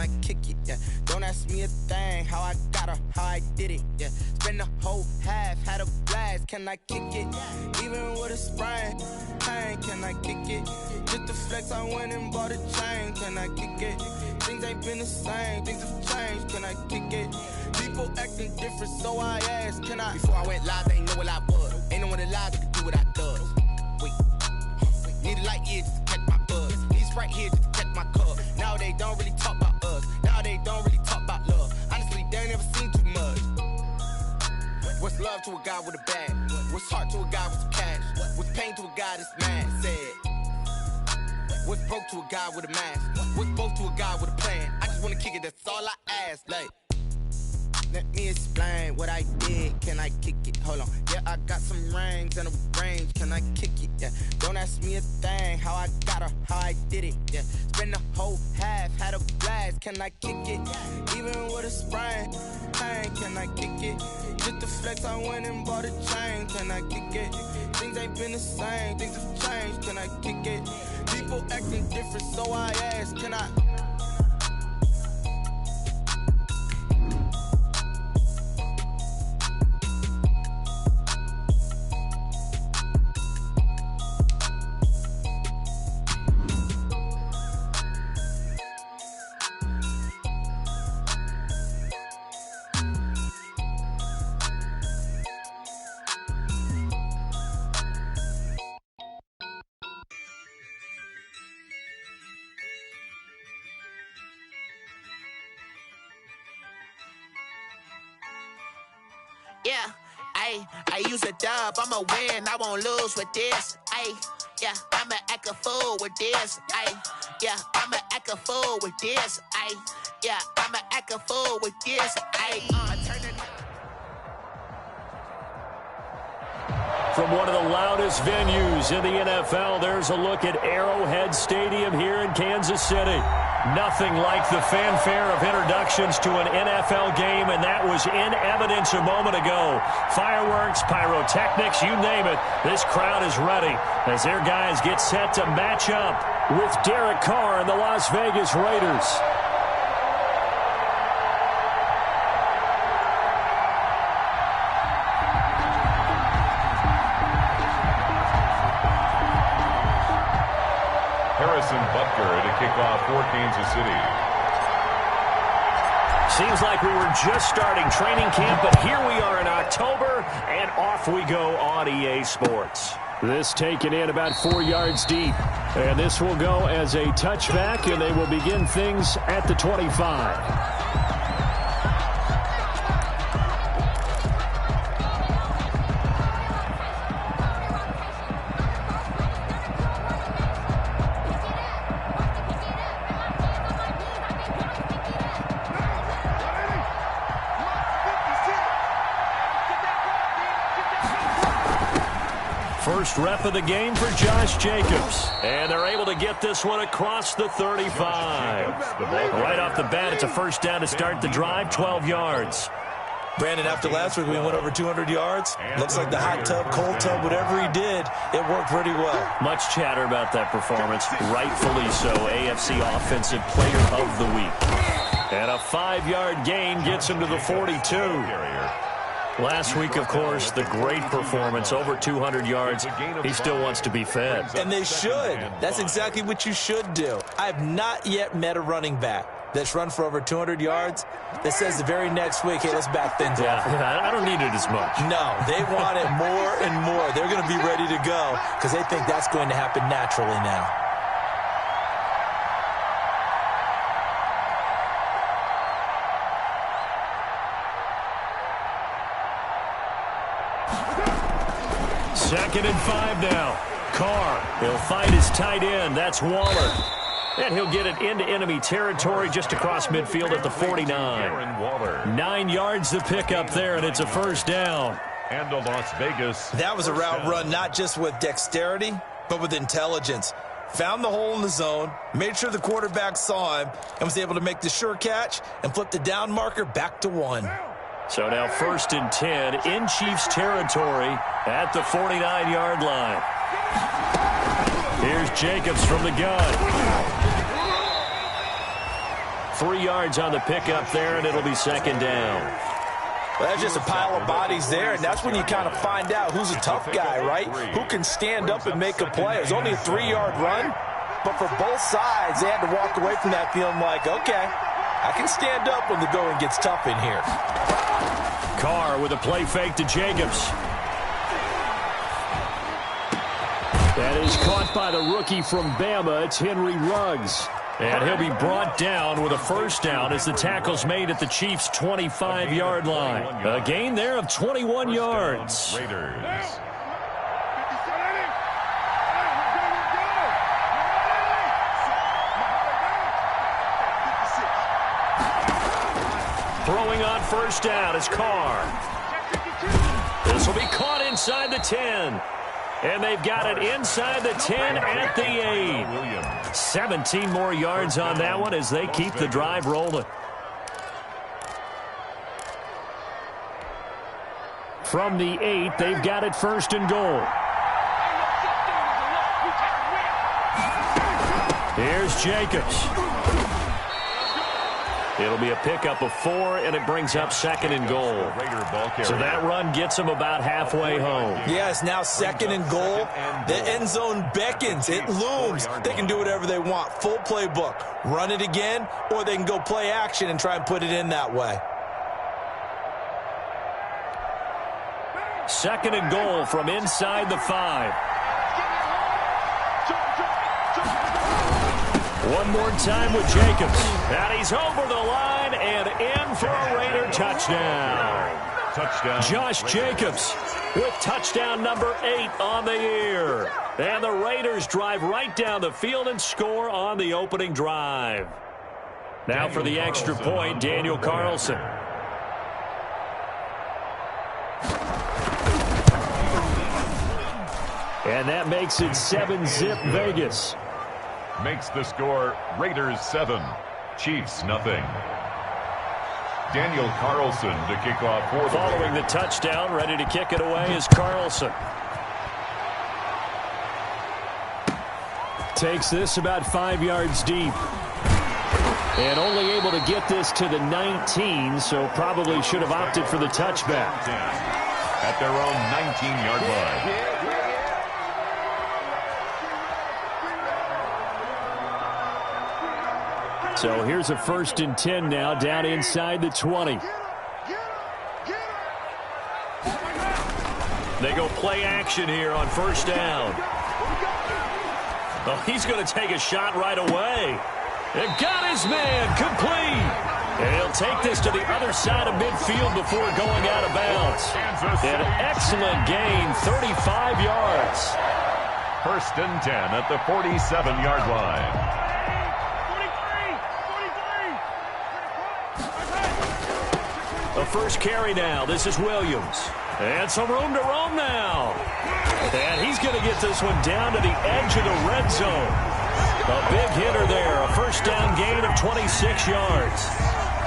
I kick it? Yeah. Don't ask me a thing, how I got her, how I did it. Yeah. Spend the whole half, had a blast. Can I kick it? Even with a sprain, pain, can I kick it? Just the flex, I went and bought a chain. Can I kick it? Things ain't been the same, things have changed. Can I kick it? People acting different, so I asked, can I? Before I went live, they ain't know what I was. Ain't no one alive that could do what I does. Wait. Need a light here just to catch my buzz. These right here just to catch my cup. Now they don't really talk about us. Now they don't really talk about love. Honestly, they ain't never seen too much. What's love to a guy with a bag? What's heart to a guy with some cash? What's pain to a guy that's mad? Said. What's broke to a guy with a mask? What's both to a guy with a plan? I just wanna kick it, that's all I ask. Like, let me explain what I did. Can I kick it? Hold on. Yeah, I got some rings and a range. Can I kick it? Yeah. Don't ask me a thing. How I got her, how I did it. Yeah. Spend the whole half, had a blast. Can I kick it? Even with a sprain, pain. Can I kick it? Just the flex, I went and bought a chain. Can I kick it? Things ain't been the same. Things have changed. Can I kick it? People acting different, so I ask. Can I? Yeah, I use a dub, I'ma win, I won't lose with this. Yeah, I'ma act a fool with this. Yeah, I'ma act a fool with this. Yeah, I'ma act a fool with this. From one of the loudest venues in the NFL, there's a look at Arrowhead Stadium here in Kansas City. Nothing like the fanfare of introductions to an NFL game, and that was in evidence a moment ago. Fireworks, pyrotechnics, you name it. This crowd is ready as their guys get set to match up with Derek Carr and the Las Vegas Raiders. Harrison Butker to kick off for Kansas City. Seems like we were just starting training camp, but here we are in October, and off we go on EA Sports. This taken in about 4 yards deep, and this will go as a touchback, and they will begin things at the 25. First rep of the game for Josh Jacobs. And they're able to get this one across the 35. Right off the bat, it's a first down to start the drive, 12 yards. Brandon, after last week, we went over 200 yards. Looks like the hot tub, cold tub, whatever he did, it worked pretty well. Much chatter about that performance. Rightfully so. AFC Offensive Player of the Week. And a 5-yard gain gets him to the 42. Last week, of course, the great performance, over 200 yards. He still wants to be fed. And they should. That's exactly what you should do. I have not yet met a running back that's run for over 200 yards that says the very next week, hey, let's back things off. I don't need it as much. No, they want it more and more. They're going to be ready to go because they think that's going to happen naturally now. Second and 5 now. Carr, he'll find his tight end. That's Waller. And he'll get it into enemy territory just across midfield at the 49. 9 yards to pick up there, and it's a first down. And to Las Vegas. That was a route run not just with dexterity, but with intelligence. Found the hole in the zone, made sure the quarterback saw him, and was able to make the sure catch and flip the down marker back to 1. So now 1st and 10 in Chiefs territory at the 49-yard line. Here's Jacobs from the gun. 3 yards on the pickup there, and it'll be second down. Well, that's just a pile of bodies there, and that's when you kind of find out who's a tough guy, right? Who can stand up and make a play. It was only a 3-yard run, but for both sides, they had to walk away from that feeling like, okay, I can stand up when the going gets tough in here. Carr with a play fake to Jacobs. That is caught by the rookie from Bama. It's Henry Ruggs. And he'll be brought down with a first down as the tackle's made at the Chiefs' 25-yard line. A gain there of 21 yards. Raiders. Throwing on first down is Carr. This will be caught inside the 10. And they've got it inside the 10 at the 8. 17 more yards on that one as they keep the drive rolling. From the 8, they've got it first and goal. Here's Jacobs. It'll be a pickup of 4, and it brings up second and goal. So that run gets them about halfway home. Yes, now second and goal. The end zone beckons. It looms. They can do whatever they want. Full playbook. Run it again, or they can go play action and try and put it in that way. Second and goal from inside the 5. One more time with Jacobs. And he's over the line and in for a Raider touchdown. Josh Jacobs with touchdown number 8 on the year. And the Raiders drive right down the field and score on the opening drive. Now for the extra point, Daniel Carlson. And that makes it 7-zip Vegas. Makes the score Raiders 7, Chiefs nothing. Daniel Carlson to kick off for the Following the touchdown, ready to kick it away is Carlson. Takes this about 5 yards deep. And only able to get this to the 19, so probably should have opted for the touchback. At their own 19-yard line. So here's a 1st and 10 now, down inside the 20. They go play action here on first down. Oh, he's going to take a shot right away. They've got his man complete. And he'll take this to the other side of midfield before going out of bounds. An excellent gain, 35 yards. 1st and 10 at the 47-yard line. The first carry now. This is Williams. And some room to roam now. And he's going to get this one down to the edge of the red zone. A big hitter there. A first down gain of 26 yards.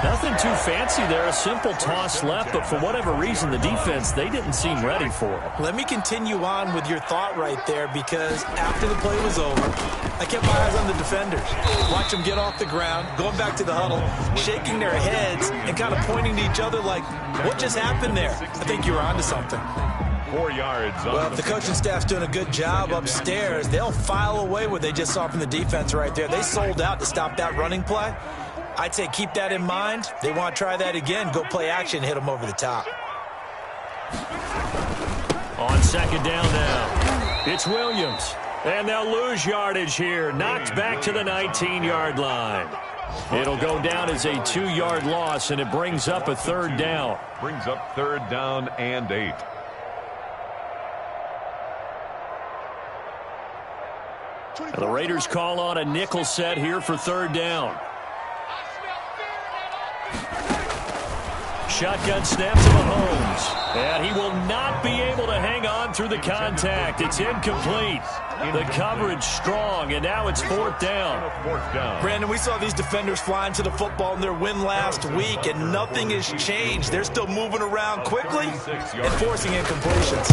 Nothing too fancy there. A simple toss left, but for whatever reason, the defense, they didn't seem ready for it. Let me continue on with your thought right there, because after the play was over, I kept my eyes on the defenders. Watch them get off the ground, going back to the huddle, shaking their heads and kind of pointing to each other like, what just happened there? I think you were onto something. 4 yards. Well, if the coaching staff's doing a good job upstairs, they'll file away what they just saw from the defense right there. They sold out to stop that running play. I'd say keep that in mind. They want to try that again. Go play action, hit them over the top. On second down now, it's Williams. And they'll lose yardage here. Knocked back to the 19-yard line. It'll go down as a 2-yard loss, and it brings up a 3rd down. Brings up 3rd down and 8. And the Raiders call on a nickel set here for 3rd down. Shotgun snap to Mahomes. And he will not be able to hang on through the contact. It's incomplete. The coverage strong, and now it's 4th down. Brandon, we saw these defenders flying to the football in their win last week, and nothing has changed. They're still moving around quickly and forcing incompletions.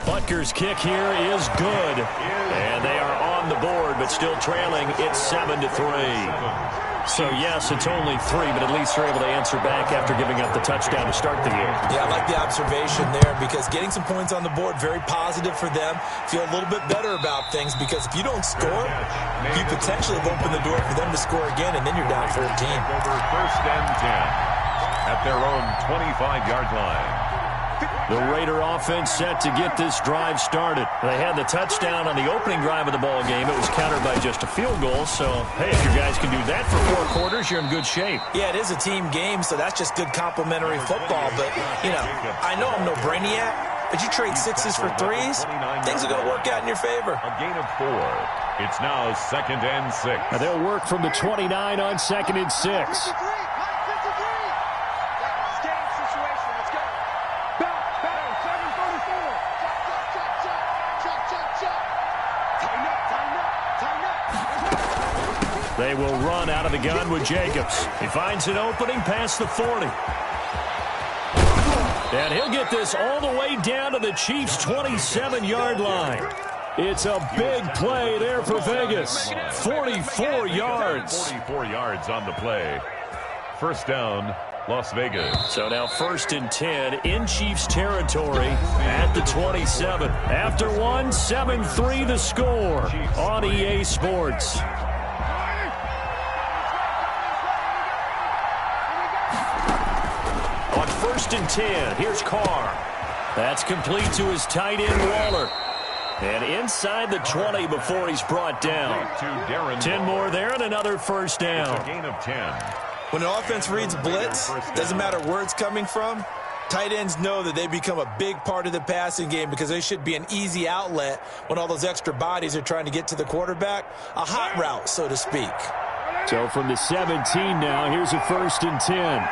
Butker's kick here is good. And they are on the board, but still trailing. It's 7-3. So, yes, it's only 3, but at least they're able to answer back after giving up the touchdown to start the game. Yeah, I like the observation there because getting some points on the board, very positive for them. Feel a little bit better about things because if you don't score, you potentially have opened the door for them to score again, and then you're down 14. Over first and 10 at their own 25-yard line. The Raider offense set to get this drive started. They had the touchdown on the opening drive of the ball game. It was countered by just a field goal. So, hey, if you guys can do that for 4 quarters, you're in good shape. Yeah, it is a team game, so that's just good complimentary football. But, you know, I know I'm no brainiac, but you trade 6s for 3s, things are going to work out in your favor. A gain of 4. It's now 2nd and 6. Now they'll work from the 29 on 2nd and 6. They will run out of the gun with Jacobs. He finds an opening past the 40. And he'll get this all the way down to the Chiefs' 27-yard line. It's a big play there for Vegas. 44 yards. 44 yards on the play. First down, Las Vegas. So now 1st and 10 in Chiefs territory at the 27. After 7-3 the score on EA Sports. On 1st and 10, here's Carr. That's complete to his tight end, Waller. And inside the 20 before he's brought down. 10 more there and another first down. A gain of 10. When an offense reads blitz, doesn't matter where it's coming from, tight ends know that they become a big part of the passing game because they should be an easy outlet when all those extra bodies are trying to get to the quarterback. A hot route, so to speak. So from the 17 now, here's a 1st and 10.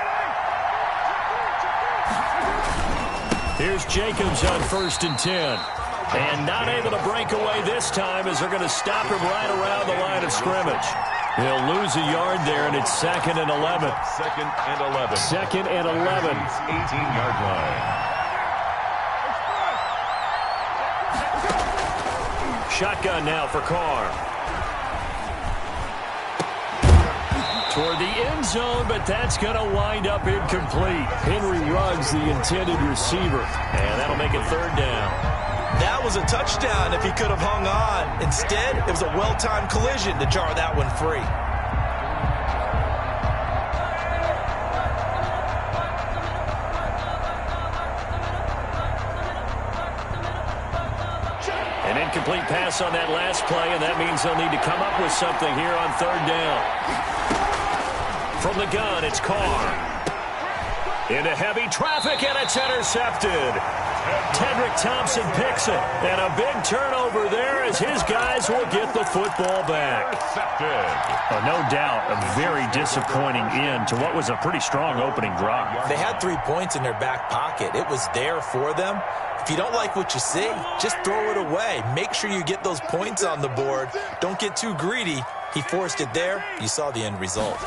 Here's Jacobs on 1st and 10. And not able to break away this time as they're going to stop him right around the line of scrimmage. He'll lose a yard there, and it's 2nd and 11. 2nd and 11. 2nd and 11. 18-yard line. Shotgun now for Carr. Toward the end zone, but that's going to wind up incomplete. Henry Ruggs, the intended receiver. And that'll make it 3rd down. That was a touchdown if he could have hung on. Instead, it was a well-timed collision to jar that one free. An incomplete pass on that last play, and that means they'll need to come up with something here on 3rd down. From the gun, it's Carr. Into heavy traffic, and it's intercepted. Tedrick Thompson picks it, and a big turnover there as his guys will get the football back. No doubt, a very disappointing end to what was a pretty strong opening drive. They had 3 points in their back pocket. It was there for them. If you don't like what you see, just throw it away. Make sure you get those points on the board. Don't get too greedy. He forced it there. You saw the end result.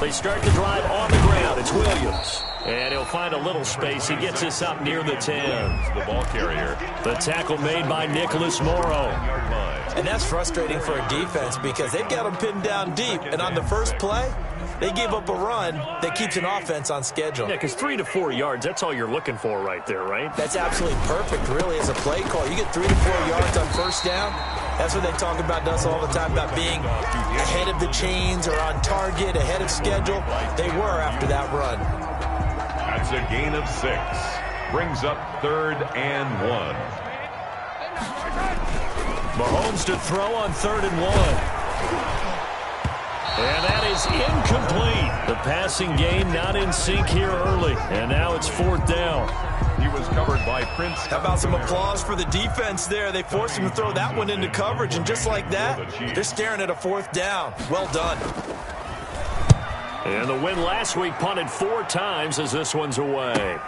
They start the drive on the ground. It's Williams. And he'll find a little space. He gets this up near the 10. The ball carrier. The tackle made by Nicholas Morrow. And that's frustrating for a defense because they've got them pinned down deep. And on the first play, they gave up a run that keeps an offense on schedule. Yeah, because 3 to 4 yards, that's all you're looking for right there, right? That's absolutely perfect, really, as a play call. You get 3 to 4 yards on first down. That's what they talk about us all the time, about being ahead of the chains or on target, ahead of schedule. They were after that run. That's a gain of 6. Brings up 3rd and 1. Mahomes to throw on 3rd and 1. And that is incomplete. The passing game not in sync here early. And now it's 4th down. He was covered by Prince. How about some applause for the defense there? They forced him to throw that one into coverage, and just like that, they're staring at a 4th down. Well done. And the win last week punted 4 times as this one's away.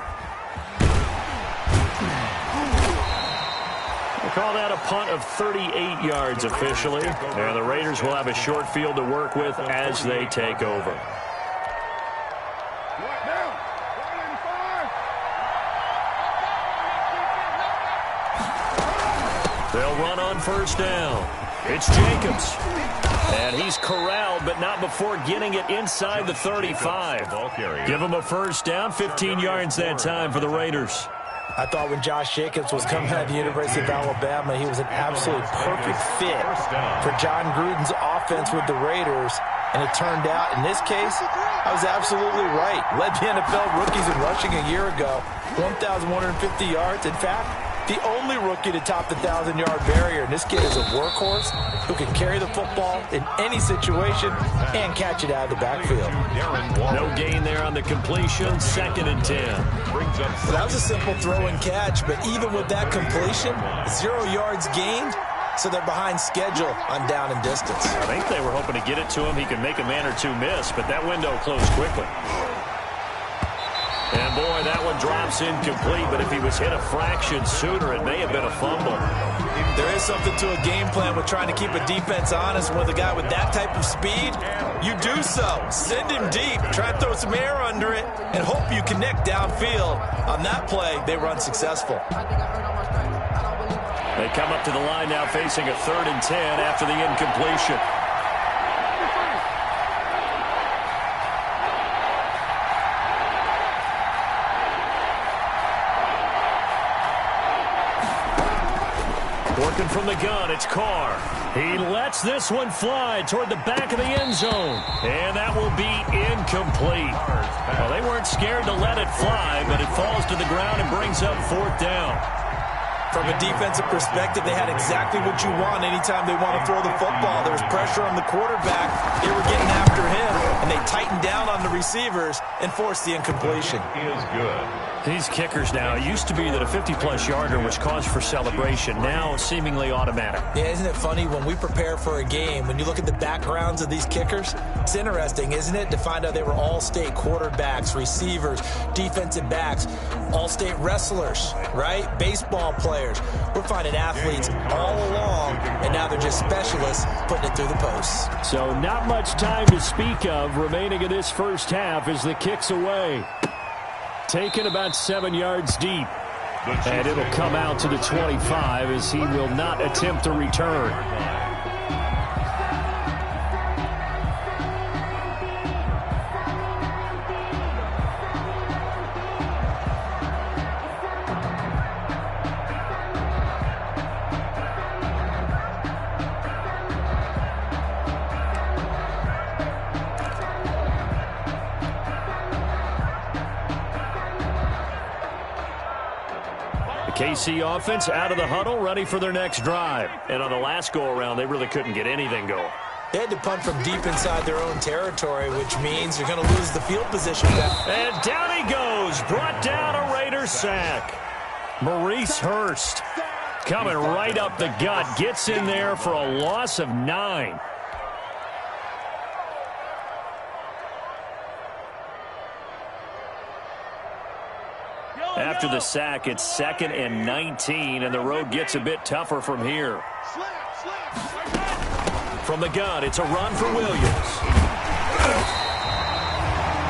We'll call that a punt of 38 yards officially. And the Raiders will have a short field to work with as they take over. They'll run on first down. It's Jacobs. And he's corralled, but not before getting it inside the 35. Give him a first down, 15 yards that time for the Raiders. I thought when Josh Jacobs was coming out of the University of Alabama, he was an absolutely perfect fit for John Gruden's offense with the Raiders. And it turned out, in this case, I was absolutely right. Led the NFL rookies in rushing a year ago, 1,150 yards. In fact, the only rookie to top the 1,000-yard barrier. And this kid is a workhorse who can carry the football in any situation and catch it out of the backfield. No gain there on the completion, 2nd and 10. Well, that was a simple throw and catch, but even with that completion, 0 yards gained, so they're behind schedule on down and distance. I think they were hoping to get it to him. He could make a man or two miss, but that window closed quickly. And, boy, that one drops incomplete, but if he was hit a fraction sooner, it may have been a fumble. There is something to a game plan with trying to keep a defense honest. With a guy with that type of speed, you do so. Send him deep, try to throw some air under it, and hope you connect downfield. On that play, they were unsuccessful. They come up to the line now facing a 3rd and 10 after the incompletion. Working from the gun, it's Carr. He lets this one fly toward the back of the end zone. And that will be incomplete. Well, they weren't scared to let it fly, but it falls to the ground and brings up 4th down. From a defensive perspective, they had exactly what you want anytime they want to throw the football. There was pressure on the quarterback. They were getting after him, and they tightened down on the receivers and forced the incompletion. Is good. These kickers now, it used to be that a 50-plus yarder was cause for celebration. Now, seemingly automatic. Yeah, isn't it funny when we prepare for a game, when you look at the backgrounds of these kickers, it's interesting, isn't it, to find out they were all-state quarterbacks, receivers, defensive backs, all-state wrestlers, right? Baseball players. We're finding athletes all along, and now they're just specialists putting it through the posts. So not much time to speak of remaining in this first half as the kick's away. Taken about 7 yards deep. And it'll come out to the 25 as he will not attempt to return. KC offense out of the huddle, ready for their next drive. And on the last go-around, they really couldn't get anything going. They had to punt from deep inside their own territory, which means you're going to lose the field position back. And down he goes, brought down a Raiders sack. Maurice Hurst coming right up the gut, gets in there for a loss of 9. After the sack, it's 2nd and 19, and the road gets a bit tougher from here. From the gun, it's a run for Williams.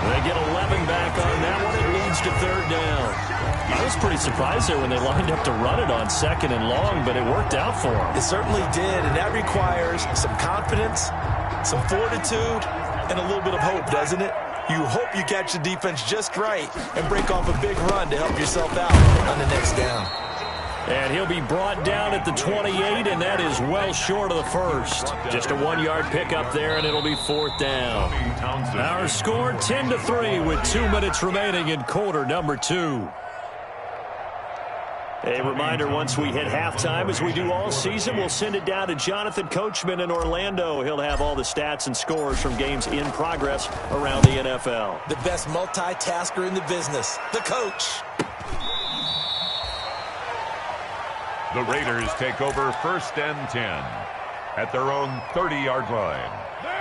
They get 11 back on that one. It leads to 3rd down. I was pretty surprised there when they lined up to run it on 2nd and long, but it worked out for them. It certainly did, and that requires some confidence, some fortitude, and a little bit of hope, doesn't it? You hope you catch the defense just right and break off a big run to help yourself out on the next down. And he'll be brought down at the 28, and that is well short of the first. Just a 1-yard pickup there, and it'll be 4th down. Our score 10-3 with 2 minutes remaining in quarter number 2. A reminder, once we hit halftime, as we do all season, we'll send it down to Jonathan Coachman in Orlando. He'll have all the stats and scores from games in progress around the NFL. The best multitasker in the business, the coach. The Raiders take over 1st and 10 at their own 30-yard line.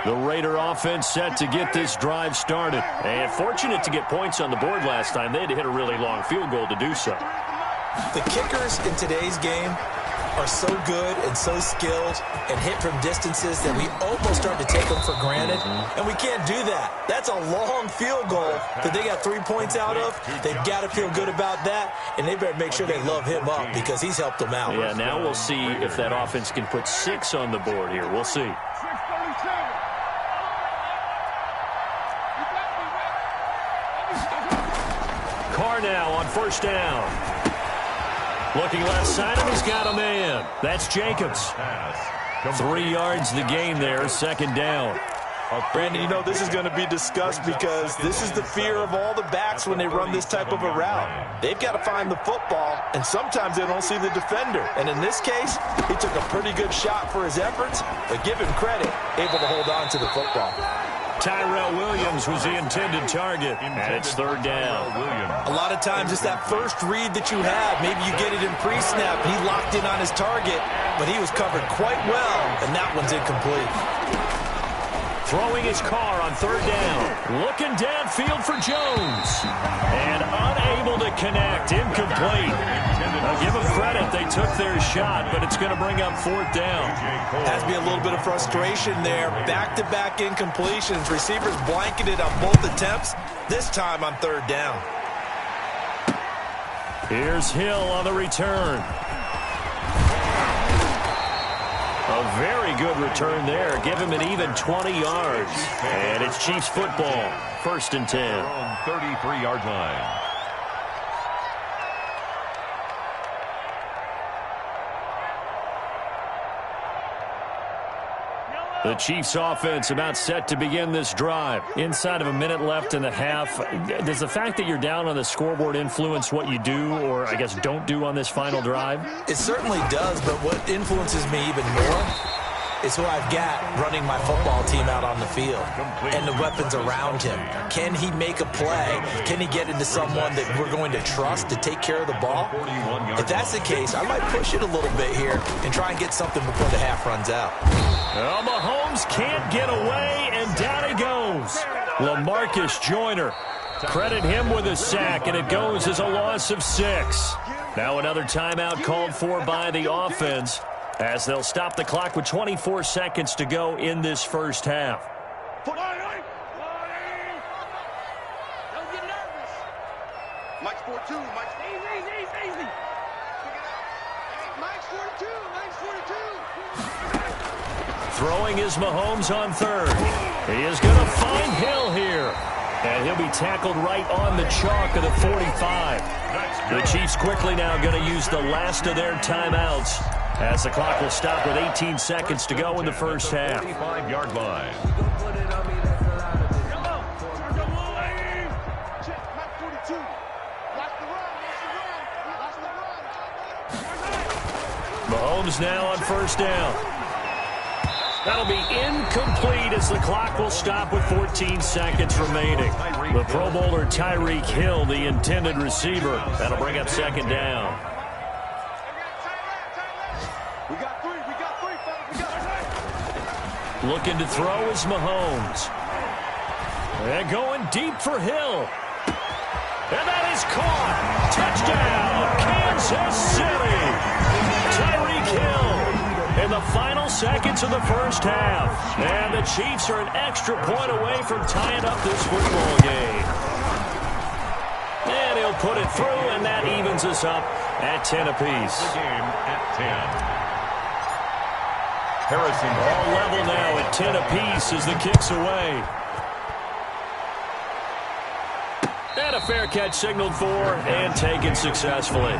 The Raider offense set to get this drive started. And fortunate to get points on the board last time. They had to hit a really long field goal to do so. The kickers in today's game are so good and so skilled and hit from distances that we almost start to take them for granted, and we can't do that. That's a long field goal that they got 3 points out of. They've got to feel good about that, and they better make sure they love him up because he's helped them out. Yeah, now we'll see if that offense can put 6 on the board here. We'll see. Carr now on first down. Looking left side, and he's got a man. That's Jacobs. 3 yards the gain there, second down. Brandon, you know this is going to be discussed because this is the fear of all the backs when they run this type of a route. They've got to find the football, and sometimes they don't see the defender. And in this case, he took a pretty good shot for his efforts, but give him credit, able to hold on to the football. Tyrell Williams was the intended target, and it's third down. A lot of times it's that first read that you have. Maybe you get it in pre-snap, and he locked in on his target, but he was covered quite well, and that one's incomplete. Throwing his Carr on third down. Looking downfield for Jones. And unable to connect. Incomplete. Now give them credit. They took their shot, but it's going to bring up fourth down. Has to be a little bit of frustration there. Back-to-back incompletions. Receivers blanketed on both attempts. This time on third down. Here's Hill on the return. A very good return there. Give him an even 20 yards. And it's Chiefs football. First and 10. On 33-yard line. The Chiefs offense about set to begin this drive. Inside of a minute left in the half. Does the fact that you're down on the scoreboard influence what you do, or I guess don't do on this final drive? It certainly does, but what influences me even more is who I've got running my football team out on the field and the weapons around him. Can he make a play? Can he get into someone that we're going to trust to take care of the ball? If that's the case, I might push it a little bit here and try and get something before the half runs out. Well, Mahomes can't get away, and down he goes. LaMarcus Joyner. Credit him with a sack, and it goes as a loss of 6. Now another timeout called for by the offense, as they'll stop the clock with 24 seconds to go in this first half. Don't get nervous. Mike's 4-2. Mike's easy. Mike's 42. Mike's 42. Throwing is Mahomes on third. He is going to find Hill here. And he'll be tackled right on the chalk of the 45. The Chiefs quickly now going to use the last of their timeouts, as the clock will stop with 18 seconds to go in the first half. 35-yard line. Mahomes now on first down. That'll be incomplete as the clock will stop with 14 seconds remaining. The Pro Bowler Tyreek Hill, the intended receiver. That'll bring up second down. Looking to throw is Mahomes. And going deep for Hill. And that is caught. Touchdown, Kansas City. Tyreek Hill in the final seconds of the first half. And the Chiefs are an extra point away from tying up this football game. And he'll put it through, and that evens us up at 10 apiece. The game at 10. Harrison all level now at 10 apiece as the kick's away. And a fair catch signaled for and taken successfully.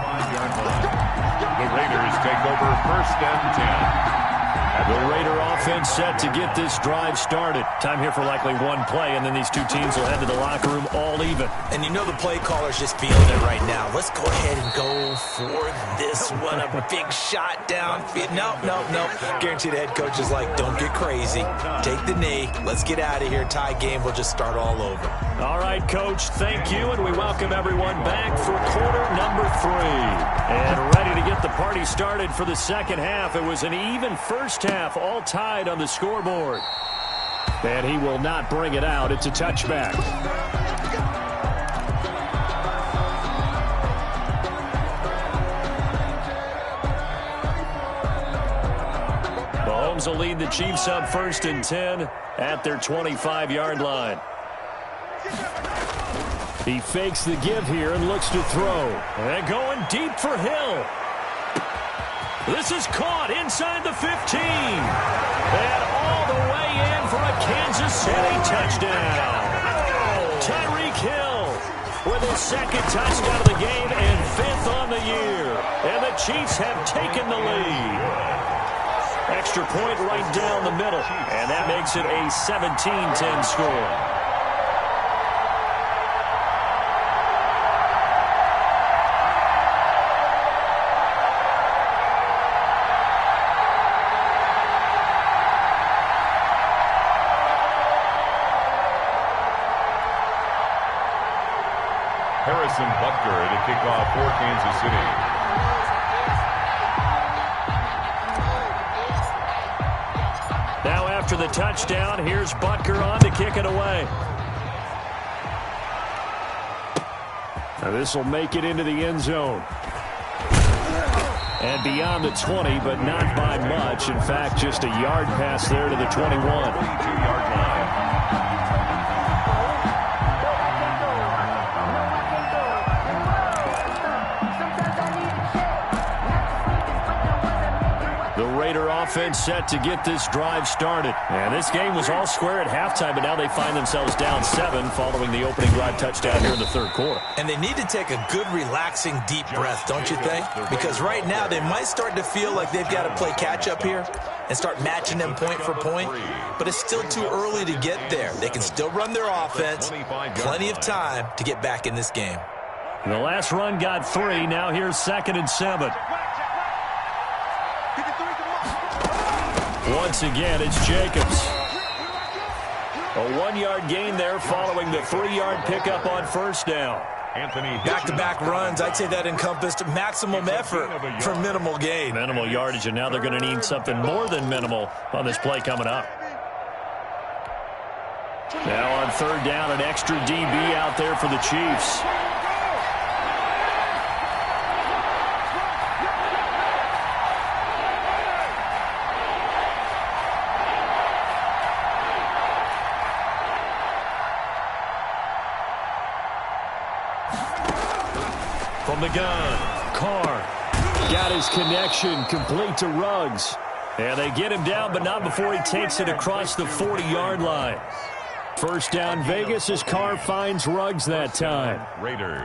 The Raiders take over first and 10. The Raider offense set to get this drive started. Time here for likely one play, and then these two teams will head to the locker room all even. And you know the play caller's just feeling it right now. Let's go ahead and go for this one. A big shot downfield. No. Guarantee the head coach is like, don't get crazy. Take the knee. Let's get out of here. Tie game. We'll just start all over. All right, Coach, thank you, and we welcome everyone back for quarter number 3. And ready to get the party started for the second half. It was an even first half, all tied on the scoreboard. And he will not bring it out. It's a touchback. Mahomes will lead the Chiefs up 1st and 10 at their 25-yard line. He fakes the give here and looks to throw. And going deep for Hill. This is caught inside the 15. And all the way in for a Kansas City touchdown. Tyreek Hill with his 2nd touchdown of the game and 5th on the year. And the Chiefs have taken the lead. Extra point right down the middle. And that makes it a 17-10 score. Harrison Butker to kick off for Kansas City. Now after the touchdown, here's Butker on to kick it away. Now this will make it into the end zone. And beyond the 20, but not by much. In fact, just a yard pass there to the 21. 22-yard line. Raider offense set to get this drive started. And this game was all square at halftime, but now they find themselves down 7 following the opening drive touchdown here in the 3rd quarter. And they need to take a good, relaxing, deep breath, don't you think? Because right now they might start to feel like they've got to play catch-up here and start matching them point for point. But it's still too early to get there. They can still run their offense. Plenty of time to get back in this game. The last run got 3. Now here's 2nd and 7. Once again, it's Jacobs. A 1-yard gain there following the 3-yard pickup on 1st down. Back-to-back runs, I'd say that encompassed maximum effort for minimal gain. Minimal yardage, and now they're going to need something more than minimal on this play coming up. Now on 3rd down, an extra DB out there for the Chiefs. From the gun, Carr got his connection complete to Ruggs. And they get him down, but not before he takes it across the 40-yard line. 1st down Vegas as Carr finds Ruggs that time. Raiders.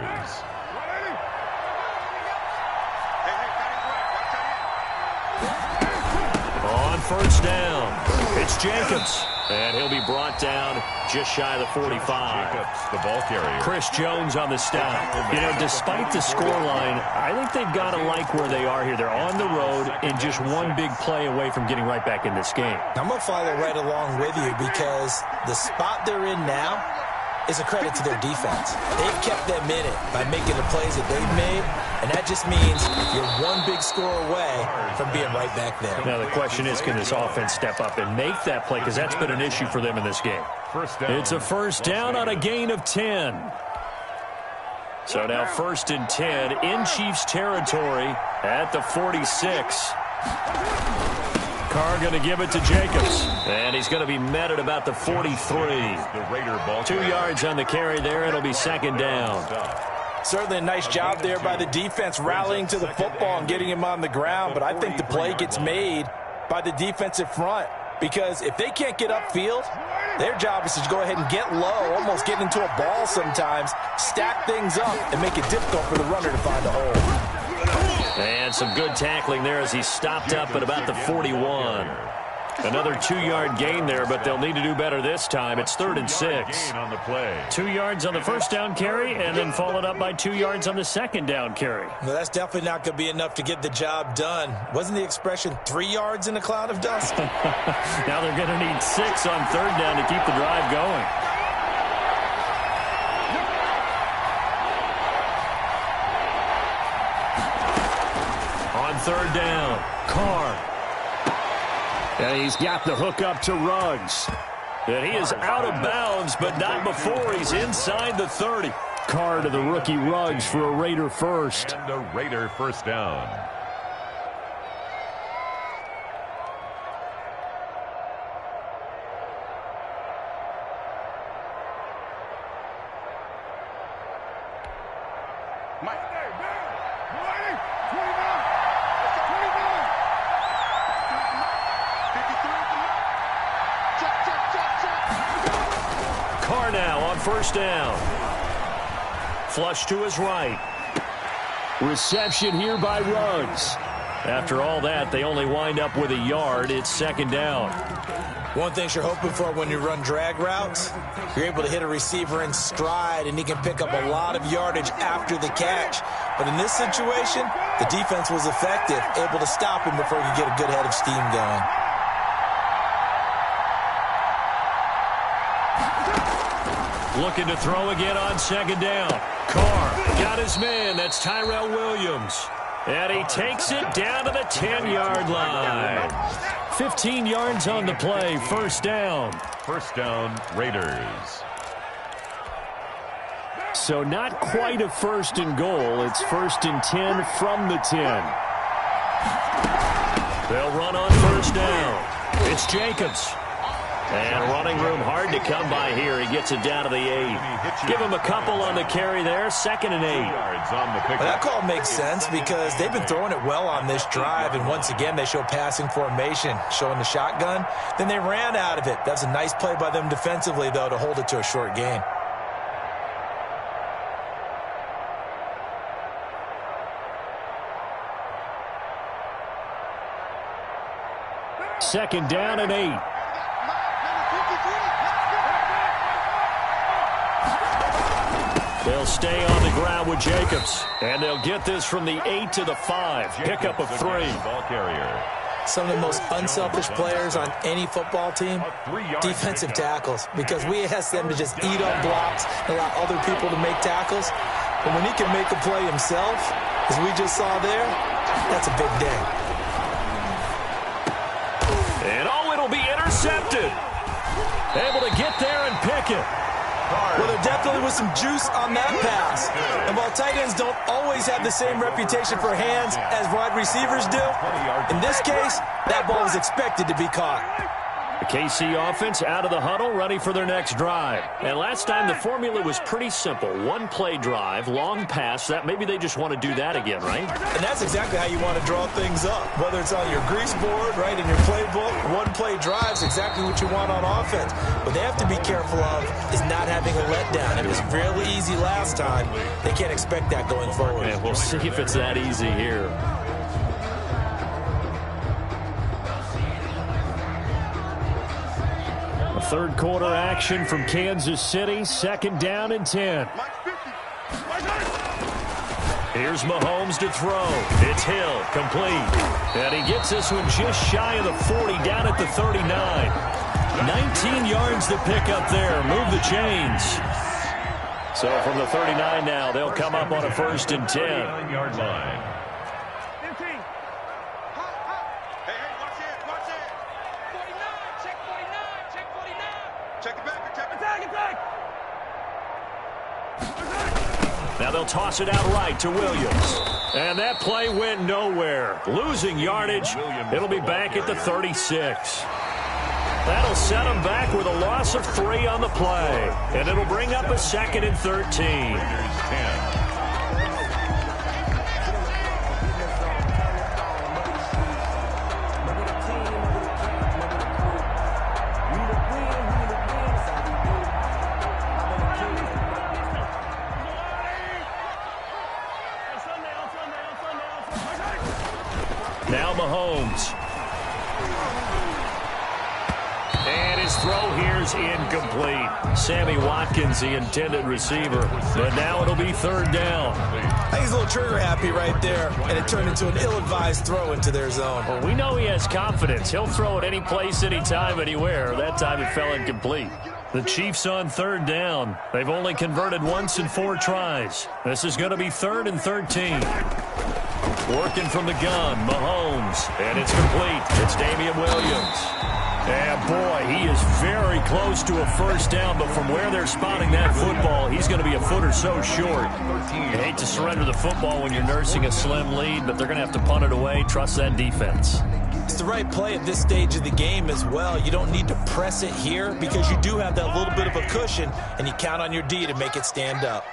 On 1st down, it's Jacobs. And he'll be brought down just shy of the 45. Jacobs, the ball carrier. Chris Jones on the stop. You know, despite the scoreline, I think they've got to like where they are here. They're on the road and just one big play away from getting right back in this game. I'm going to follow right along with you because the spot they're in now is a credit to their defense. They've kept them in it by making the plays that they've made, and that just means you're one big score away from being right back there. Now the question is, can this offense step up and make that play? Because that's been an issue for them in this game. It's a 1st down on a gain of 10. So now 1st and 10 in Chiefs territory at the 46. Carr going to give it to Jacobs. And he's going to be met at about the 43. 2 yards on the carry there. It'll be 2nd down. Certainly a nice job there by the defense rallying to the football and getting him on the ground. But I think the play gets made by the defensive front. Because if they can't get upfield, their job is to go ahead and get low, almost get into a ball sometimes, stack things up, and make it difficult for the runner to find a hole. And some good tackling there as he stopped up at about the 41. Another 2-yard gain there, but they'll need to do better this time. It's 3rd and 6. 2 yards on the 1st down carry, and then followed up by 2 yards on the 2nd down carry. Well, that's definitely not going to be enough to get the job done. Wasn't the expression 3 yards in a cloud of dust? Now they're going to need 6 on 3rd down to keep the drive going. On 3rd down, Carr. And he's got the hook up to Ruggs. And he is out of bounds, but not before he's inside the 30. Carr to the rookie Ruggs for a Raider first. And a Raider 1st down. Mike. 53. Carr now on first down. Flush to his right. Reception here by Ruggs. After all that, they only wind up with a yard. It's second down. One thing you're hoping for when you run drag routes, you're able to hit a receiver in stride, and he can pick up a lot of yardage after the catch. But in this situation, the defense was effective, able to stop him before he could get a good head of steam going. Looking to throw again on second down. Carr got his man. That's Tyrell Williams. And he takes it down to the 10-yard line. 15 yards on the play. First down. First down, Raiders. So not quite a first and goal. It's first and 10 from the 10. They'll run on first down. It's Jacobs. And running room hard to come by here. He gets it down to the 8. Give him a couple on the carry there. Second and 8. Well, that call makes sense because they've been throwing it well on this drive. And once again, they show passing formation, showing the shotgun. Then they ran out of it. That's a nice play by them defensively, though, to hold it to a short gain. Second down and 8. They'll stay on the ground with Jacobs. And they'll get this from the 8 to the 5. Pickup of 3. Ball carrier. Some of the most unselfish players on any football team, defensive tackles, because we ask them to just eat on blocks and allow other people to make tackles. But when he can make a play himself, as we just saw there, that's a big day. And oh, it'll be intercepted. Able to get there and pick it. Well, there definitely was some juice on that pass. And while tight ends don't always have the same reputation for hands as wide receivers do, in this case, that ball was expected to be caught. The KC offense out of the huddle, ready for their next drive. And last time, the formula was pretty simple. One-play drive, long pass. That maybe they just want to do that again, right? And that's exactly how you want to draw things up. Whether it's on your grease board, right, in your playbook, one-play drive is exactly what you want on offense. What they have to be careful of is not having a letdown. It was really easy last time. They can't expect that going forward. And we'll see if it's that easy here. Third quarter action from Kansas City. Second down and 10. Here's Mahomes to throw. It's Hill, complete. And he gets this one just shy of the 40, down at the 39. 19 yards to pick up there. Move the chains. So from the 39 now, they'll come up on a first and 10. 9-yard line. Now they'll toss it out right to Williams. And that play went nowhere. Losing yardage. It'll be back at the 36. That'll set them back with a loss of 3 on the play. And it'll bring up a second and 13. Now Mahomes. And his throw here's incomplete. Sammy Watkins, the intended receiver. But now it'll be third down. I think he's a little trigger happy right there, and it turned into an ill-advised throw into their zone. Well, we know he has confidence. He'll throw it any place, anytime, anywhere. That time it fell incomplete. The Chiefs on third down. They've only converted once in 4 tries. This is going to be 3rd and 13. Working from the gun, Mahomes, and it's complete. It's Damian Williams. And boy, he is very close to a first down, but from where they're spotting that football, he's going to be a foot or so short. You hate to surrender the football when you're nursing a slim lead, but they're going to have to punt it away. Trust that defense. It's the right play at this stage of the game as well. You don't need to press it here because you do have that little bit of a cushion, and you count on your D to make it stand up.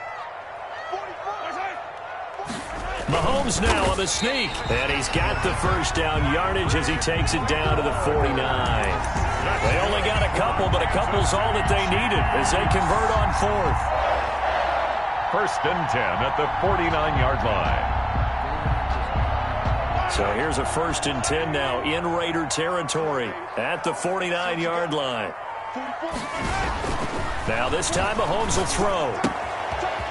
Mahomes now on the sneak. And he's got the first down yardage as he takes it down to the 49. They only got a couple, but a couple's all that they needed as they convert on fourth. 1st and 10 at the 49-yard line. So here's a 1st and 10 now in Raider territory at the 49-yard line. Now this time Mahomes will throw.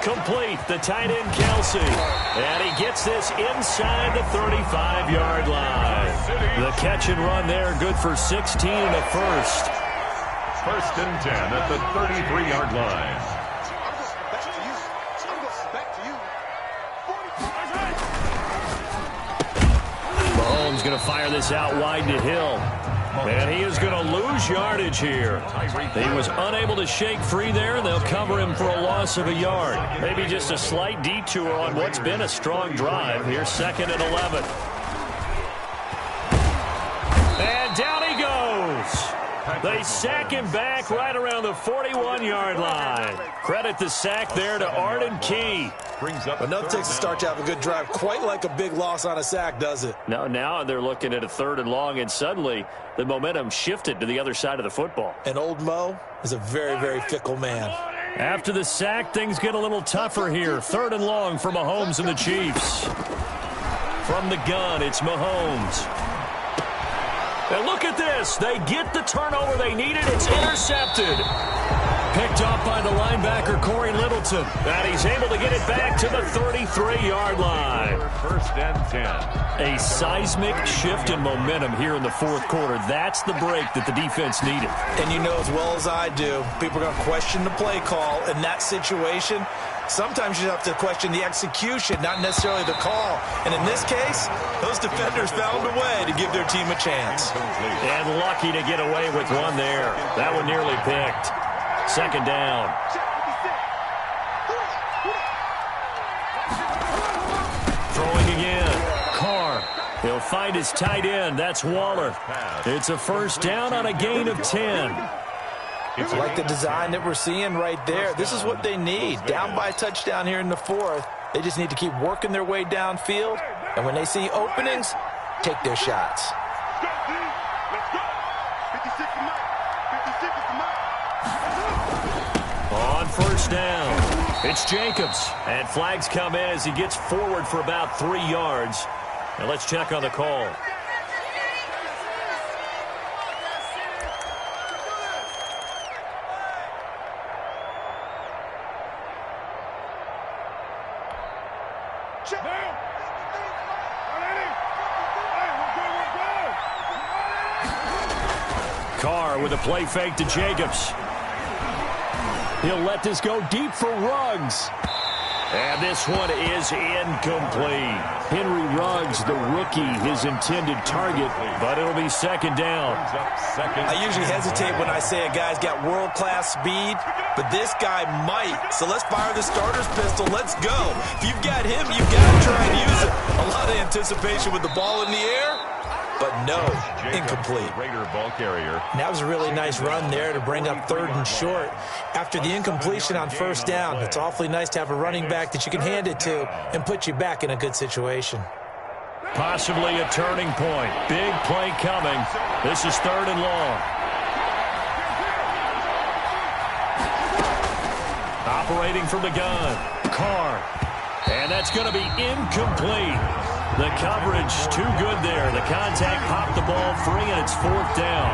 Complete, the tight end Kelsey. And he gets this inside the 35-yard line. The catch and run there, good for 16 and a first. 1st and 10 at the 33-yard line. Mahomes going to fire this out wide to Hill. And he is going to lose yardage here. He was unable to shake free there, and they'll cover him for a loss of a yard. Maybe just a slight detour on what's been a strong drive. Here's 2nd and 11. And down he goes. They sack him back right around the 41-yard line. Credit the sack there to Arden Key. Enough takes to start to have a good drive. Quite like a big loss on a sack, does it? Now they're looking at a 3rd and long, and suddenly the momentum shifted to the other side of the football. And old Mo is a very, very fickle man. After the sack, things get a little tougher here. 3rd and long for Mahomes and the Chiefs. From the gun, it's Mahomes. And look at this. They get the turnover they needed. It's intercepted. Picked off by the linebacker, Corey Littleton. And he's able to get it back to the 33-yard line. 1st and 10. A seismic shift in momentum here in the 4th quarter. That's the break that the defense needed. And you know as well as I do, people are going to question the play call in that situation. Sometimes you have to question the execution, not necessarily the call. And in this case, those defenders found a way to give their team a chance. And lucky to get away with one there. That one nearly picked. 2nd down. Throwing again. Carr. He'll find his tight end. That's Waller. It's a 1st down on a gain of 10. It's like the design that we're seeing right there. This is what they need. Down by a touchdown here in the 4th. They just need to keep working their way downfield. And when they see openings, take their shots. On 1st down, it's Jacobs. And flags come in as he gets forward for about 3 yards. Now let's check on the call. Carr with a play fake to Jacobs. He'll let this go deep for Ruggs. And this one is incomplete. Henry Ruggs, the rookie, his intended target, but it'll be 2nd down. I usually hesitate when I say a guy's got world-class speed, but this guy might. So let's fire the starter's pistol. Let's go. If you've got him, you've got to try and use it. A lot of anticipation with the ball in the air, but no, incomplete. Raider ball carrier. And that was a really nice run there to bring up 3rd and short. After the incompletion on 1st down, it's awfully nice to have a running back that you can hand it to and put you back in a good situation. Possibly a turning point. Big play coming. This is 3rd and long. Operating from the gun. Carr. And that's going to be incomplete. The coverage too good there. The contact popped the ball free, and it's 4th down.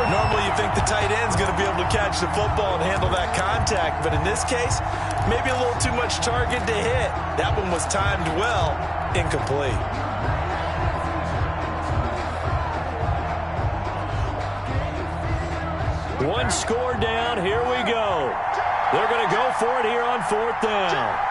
Normally you think the tight end's going to be able to catch the football and handle that contact, but in this case, maybe a little too much target to hit. That one was timed well, incomplete. One score down, here we go. They're going to go for it here on 4th down.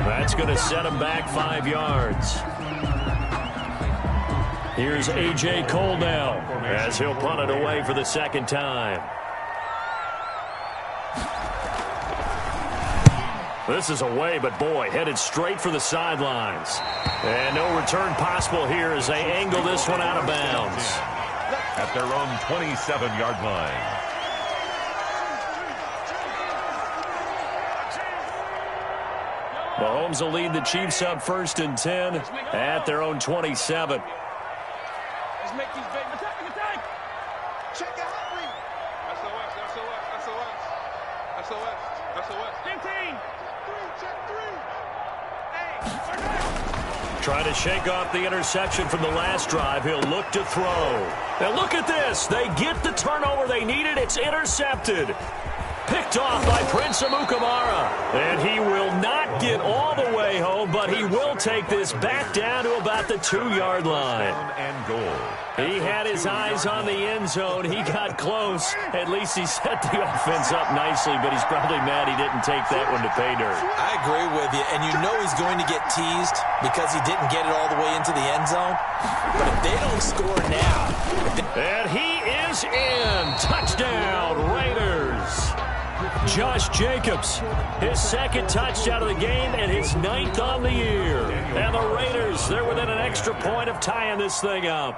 That's going to set him back 5 yards. Here's A.J. Cole now as he'll punt it away for the 2nd time. This is away, but boy, headed straight for the sidelines. And no return possible here as they angle this one out of bounds. At their own 27-yard line. Mahomes will lead the Chiefs up 1st and 10 at their own 27. Let's make these big attack. Check out Henry. SOS. 15. Check 3. Trying to shake off the interception from the last drive. He'll look to throw. Now look at this. They get the turnover they needed. It's intercepted. Picked off by Prince Amukamara. And he will not get all the way home, but he will take this back down to about the 2-yard line. And goal. He had his eyes on the end zone. He got close. At least he set the offense up nicely, but he's probably mad he didn't take that one to pay dirt. I agree with you, and you know he's going to get teased because he didn't get it all the way into the end zone. But if they don't score now... And he is in. Touchdown, Raiders. Josh Jacobs, his 2nd touchdown of the game and his 9th on the year. And the Raiders, they're within an extra point of tying this thing up.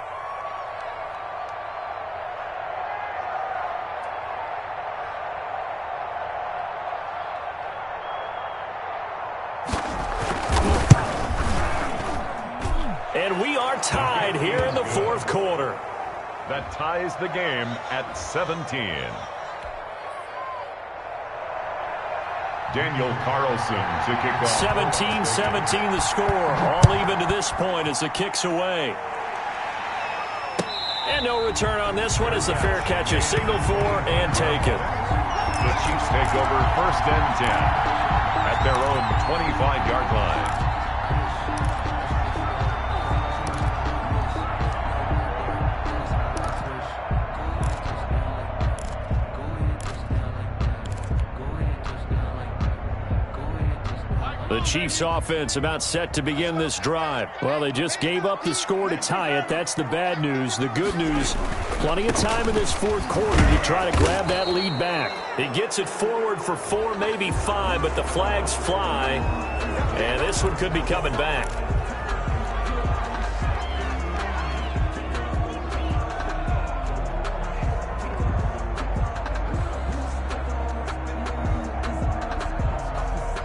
And we are tied here in the 4th quarter. That ties the game at 17. Daniel Carlson to kick off. 17-17 the score. All even to this point as the kick's away. And no return on this one as the fair catch is signaled for and taken. The Chiefs take over 1st and 10 at their own 25-yard line. The Chiefs offense about set to begin this drive. Well, they just gave up the score to tie it. That's the bad news. The good news, plenty of time in this 4th quarter to try to grab that lead back. He gets it forward for 4, maybe 5, but the flags fly. And this one could be coming back.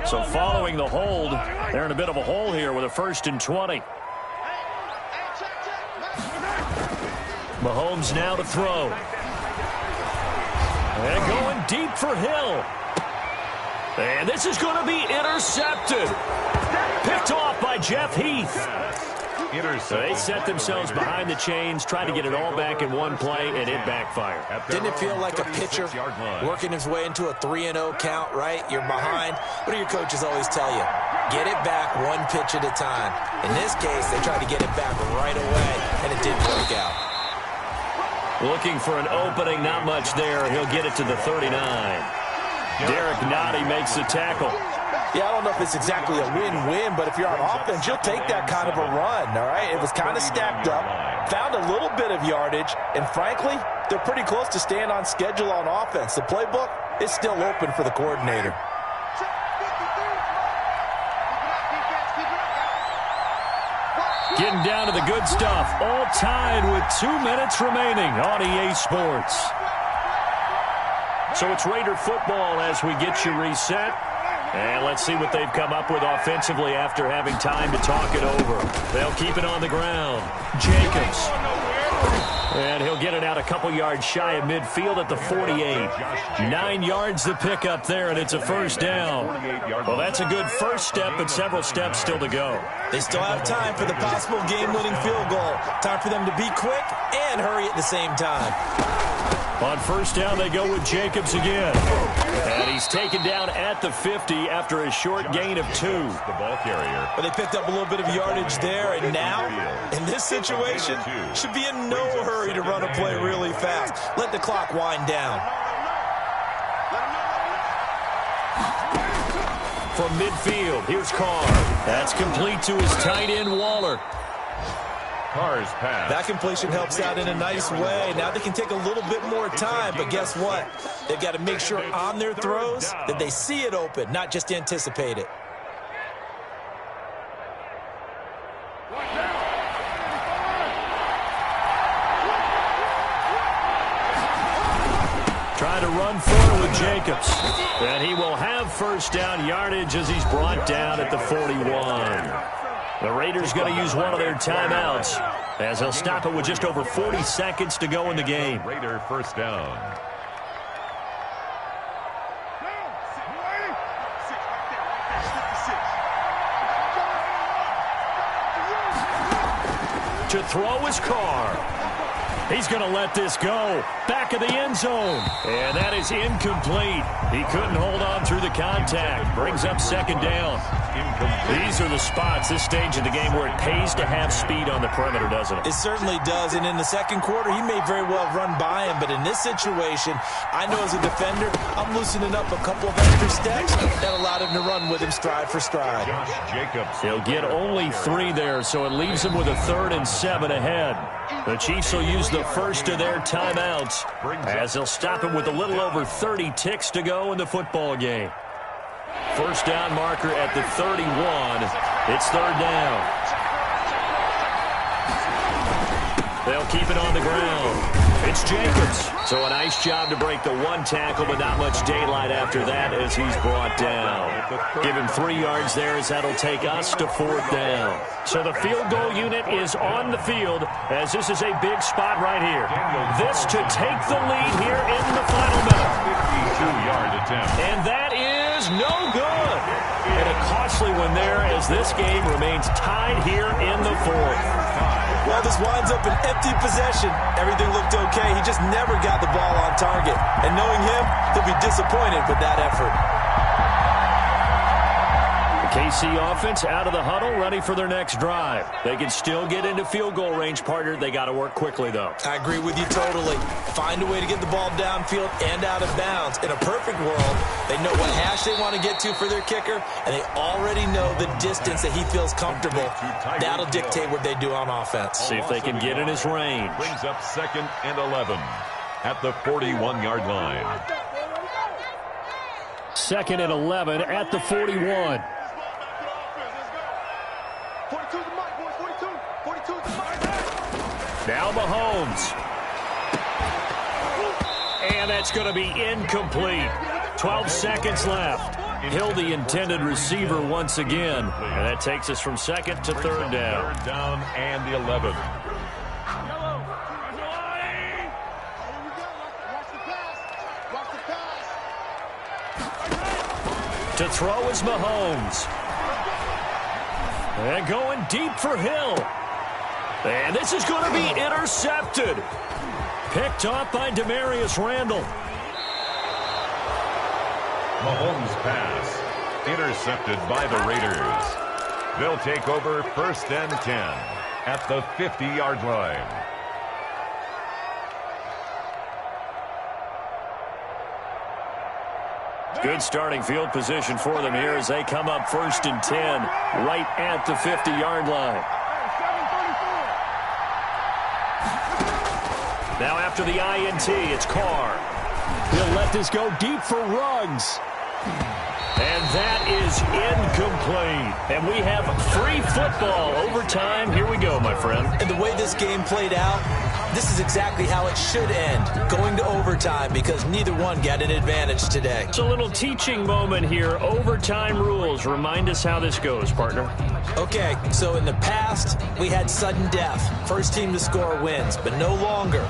So following the hold, they're in a bit of a hole here with a 1st and 20. Mahomes now to throw. And going deep for Hill. And this is going to be intercepted. Picked off by Jeff Heath. So they set themselves behind the chains, tried to get it all back in one play, and it backfired. Didn't it feel like a pitcher working his way into a 3-0 count, right? You're behind. What do your coaches always tell you? Get it back 1 pitch at a time. In this case, they tried to get it back right away, and it didn't work out. Looking for an opening, not much there. He'll get it to the 39. Derek Nottie makes the tackle. Yeah, I don't know if it's exactly a win-win, but if you're on offense, you'll take that kind of a run, all right? It was kind of stacked up, found a little bit of yardage, and frankly, they're pretty close to staying on schedule on offense. The playbook is still open for the coordinator. Getting down to the good stuff, all tied with 2 minutes remaining on EA Sports. So it's Raider football as we get you reset. And let's see what they've come up with offensively after having time to talk it over. They'll keep it on the ground. Jacobs. And he'll get it out a couple yards shy of midfield at the 48. 9 yards to pick up there, and it's a 1st down. Well, that's a good first step, but several steps still to go. They still have time for the possible game-winning field goal. Time for them to be quick and hurry at the same time. On 1st down, they go with Jacobs again. And he's taken down at the 50 after a short gain of 2. The ball carrier. But they picked up a little bit of yardage there, and now, in this situation, should be in no hurry to run a play really fast. Let the clock wind down. From midfield, here's Carr. That's complete to his tight end, Waller. Carr's pass. That completion helps out in a nice way. Now they can take a little bit more time, but guess what? They've got to make sure on their throws that they see it open, not just anticipate it. Trying to run forward with Jacobs. And he will have first down yardage as he's brought down at the 41. The Raiders going to use one of their timeouts as they'll stop it with just over 40 seconds to go in the game. Raider first down. To throw his Carr. He's going to let this go. Back of the end zone. And that is incomplete. He couldn't hold on through the contact. Brings up second down. These are the spots, this stage of the game, where it pays to have speed on the perimeter, doesn't it? It certainly does. And in the second quarter, he may very well run by him. But in this situation, I know as a defender, I'm loosening up a couple of extra steps that allowed him to run with him stride for stride. Josh Jacobs. He'll get only 3 there, so it leaves him with a 3rd and 7 ahead. The Chiefs will use the first of their timeouts as they'll stop him with a little over 30 ticks to go in the football game. First down marker at the 31. It's 3rd down. They'll keep it on the ground. It's Jacobs. So a nice job to break the 1 tackle, but not much daylight after that as he's brought down. Give him 3 yards there as that'll take us to 4th down. So the field goal unit is on the field as this is a big spot right here. This to take the lead here in the final minute. 52-yard attempt. And that is no good. And a costly one there as this game remains tied here in the 4th. Well, this winds up an empty possession. Everything looked okay. He just never got the ball on target. And knowing him, he'll be disappointed with that effort. The KC offense out of the huddle, ready for their next drive. They can still get into field goal range, partner. They got to work quickly, though. I agree with you totally. Find a way to get the ball downfield and out of bounds. In a perfect world, they know what hash they want to get to for their kicker, and they already know the distance that he feels comfortable. That'll dictate what they do on offense. See if they can get in his range. Brings up 2nd and 11 at the 41-yard line. 2nd and 11 at the 41. 42 the mark, boys. 42. 42 the mark. Now Mahomes. And that's going to be incomplete. 12 seconds left. Hill, the intended receiver once again. And that takes us from 2nd to 3rd down. 3rd down and the 11. To throw is Mahomes. And going deep for Hill. And this is going to be intercepted. Picked off by Demarius Randall. Mahomes' pass intercepted by the Raiders. They'll take over 1st and 10 at the 50-yard line. Good starting field position for them here as they come up 1st and 10 right at the 50-yard line. Now after the INT, it's Carr. He'll let this go deep for Ruggs. And that is incomplete. And we have free football. Overtime. Here we go, my friend. And the way this game played out, this is exactly how it should end, going to overtime, because neither one got an advantage today. It's a little teaching moment here. Overtime rules. Remind us how this goes, partner. Okay, so in the past, we had sudden death. First team to score wins, but no longer.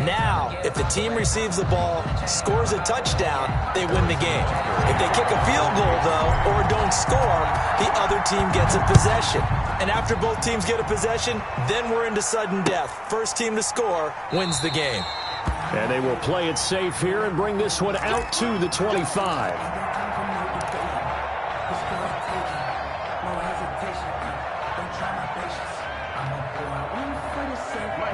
Now, if the team receives the ball, scores a touchdown, they win the game. If they kick a field goal, though, or don't score, the other team gets a possession. And after both teams get a possession, then we're into sudden death. First team to score wins the game. And they will play it safe here and bring this one out to the 25.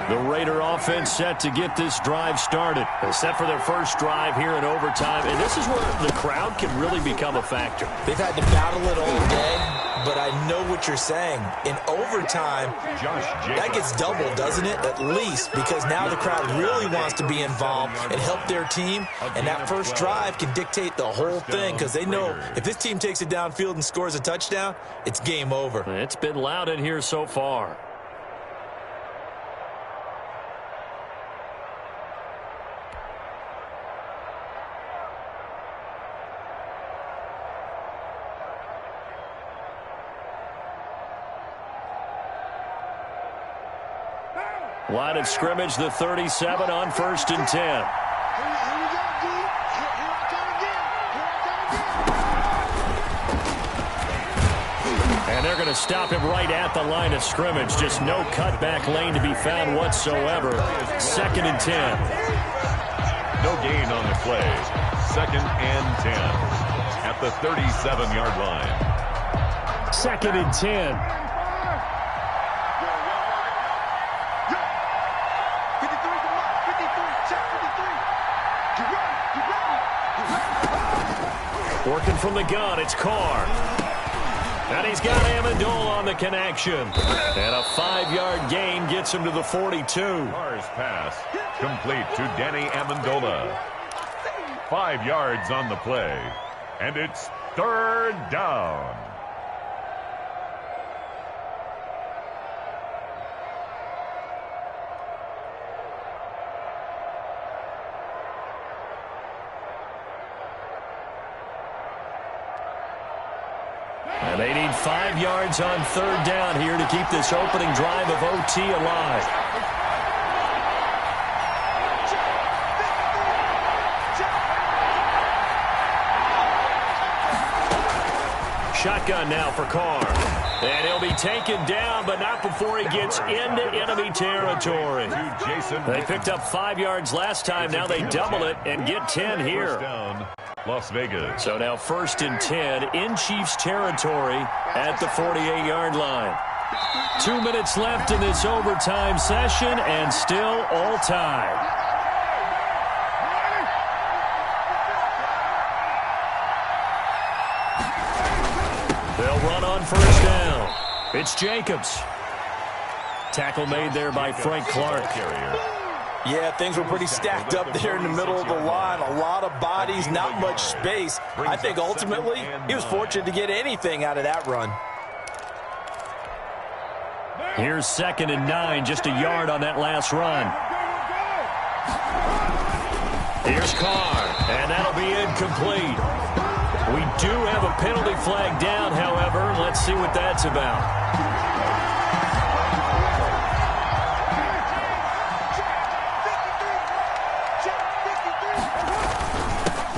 The Raider offense set to get this drive started. They're set for their first drive here in overtime. And this is where the crowd can really become a factor. They've had to battle it all day. but I know what you're saying. In overtime, that gets doubled, doesn't it? At least, because now the crowd really wants to be involved and help their team, and that first drive can dictate the whole thing because they know if this team takes it downfield and scores a touchdown, it's game over. It's been loud in here so far. Line of scrimmage, the 37 on 1st and 10. And they're going to stop him right at the line of scrimmage. Just no cutback lane to be found whatsoever. 2nd and 10. No gain on the play. 2nd and 10 at the 37-yard line. 2nd and 10. Working from the gun, it's Carr. And he's got Amendola on the connection. And a 5-yard gain gets him to the 42. Carr's pass complete to Danny Amendola. 5 yards on the play. And it's 3rd down. And they need 5 yards on 3rd down here to keep this opening drive of OT alive. Shotgun now for Carr. And he'll be taken down, but not before he gets into enemy territory. They picked up 5 yards last time. Now they double it and get 10 here. Las Vegas. So now 1st and 10 in Chiefs territory at the 48-yard line. 2 minutes left in this overtime session and still all tied. They'll run on 1st down. It's Jacobs. Tackle made there by Frank Clark. Yeah, things were pretty stacked up there in the middle of the line. A lot of bodies, not much space. I think ultimately he was fortunate to get anything out of that run. Here's 2nd and 9, just a yard on that last run. Here's Carr, and that'll be incomplete. We do have a penalty flag down, however. Let's see what that's about.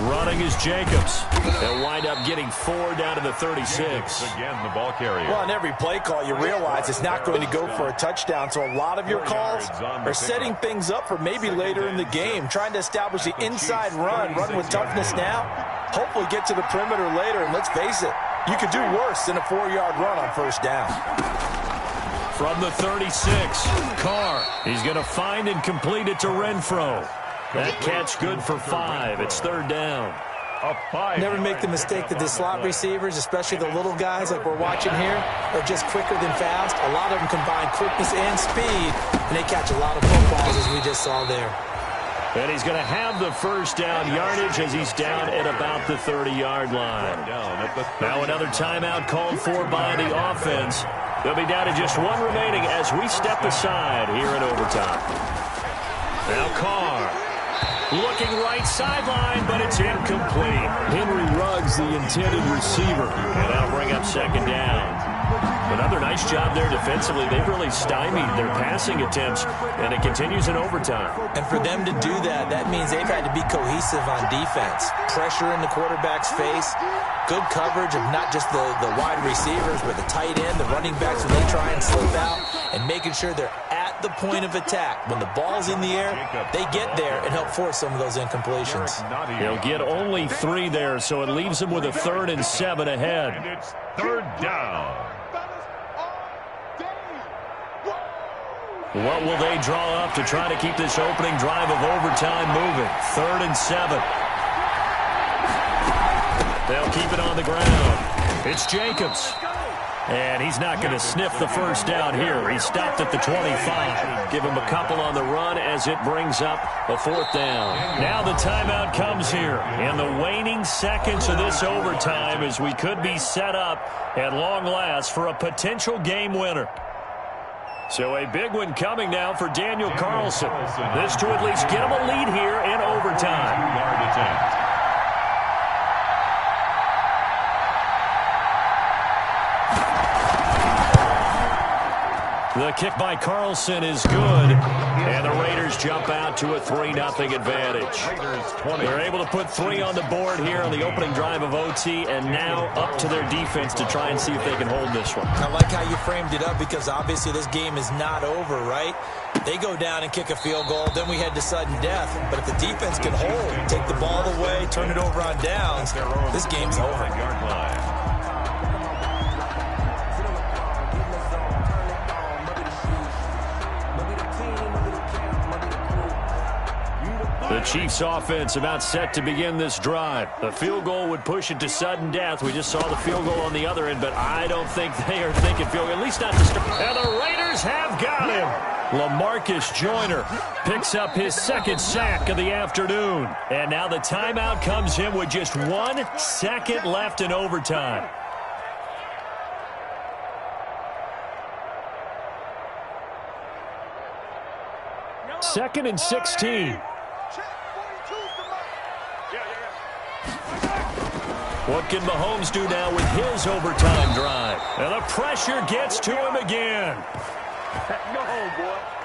Running is Jacobs. They'll wind up getting 4 down to the 36. Again, the ball carrier. Well, on every play call, you realize it's not going to go for a touchdown. So a lot of your calls are setting things up for maybe later in the game, trying to establish the inside run with toughness now. Hopefully get to the perimeter later, and let's face it, you could do worse than a 4-yard run on 1st down. From the 36, Carr. He's going to find and complete it to Renfro. That catch good for 5. It's 3rd down. Never make the mistake that the slot receivers, especially the little guys like we're watching here, are just quicker than fast. A lot of them combine quickness and speed, and they catch a lot of footballs as we just saw there. And he's going to have the 1st down yardage as he's down at about the 30-yard line. Now another timeout called for by the offense. They'll be down to just 1 remaining as we step aside here in overtime. Now Carr. Looking right sideline, but it's incomplete. Henry Ruggs, the intended receiver. And that'll bring up 2nd down. Another nice job there defensively. They've really stymied their passing attempts, and it continues in overtime. And for them to do that, that means they've had to be cohesive on defense. Pressure in the quarterback's face. Good coverage of not just the wide receivers, but the tight end, the running backs when they try and slip out, and making sure they're at the point of attack. When the ball's in the air, they get there and help force some of those incompletions. He'll get only 3 there, so it leaves him with a 3rd and 7 ahead. And it's 3rd down. What will they draw up to try to keep this opening drive of overtime moving? 3rd and 7. They'll keep it on the ground. It's Jacobs. And he's not going to sniff the first down here. He stopped at the 25. Give him a couple on the run as it brings up a fourth down. Now the timeout comes here in the waning seconds of this overtime as we could be set up at long last for a potential game winner. So a big one coming now for Daniel Carlson. This to at least get him a lead here in overtime. The kick by Carlson is good, and the Raiders jump out to a 3-0 advantage. They're able to put 3 on the board here on the opening drive of OT, and now up to their defense to try and see if they can hold this one. I like how you framed it up because obviously this game is not over, right? They go down and kick a field goal, then we head to sudden death. But if the defense can hold, take the ball away, turn it over on downs, this game's over. The Chiefs offense about set to begin this drive. The field goal would push it to sudden death. We just saw the field goal on the other end, but I don't think they are thinking field goal, at least not to start. And the Raiders have got him. LaMarcus Joyner picks up his second sack of the afternoon. And now the timeout comes in with just 1 second left in overtime. Second and 16. What can Mahomes do now with his overtime drive? And the pressure gets to him again. No, boy.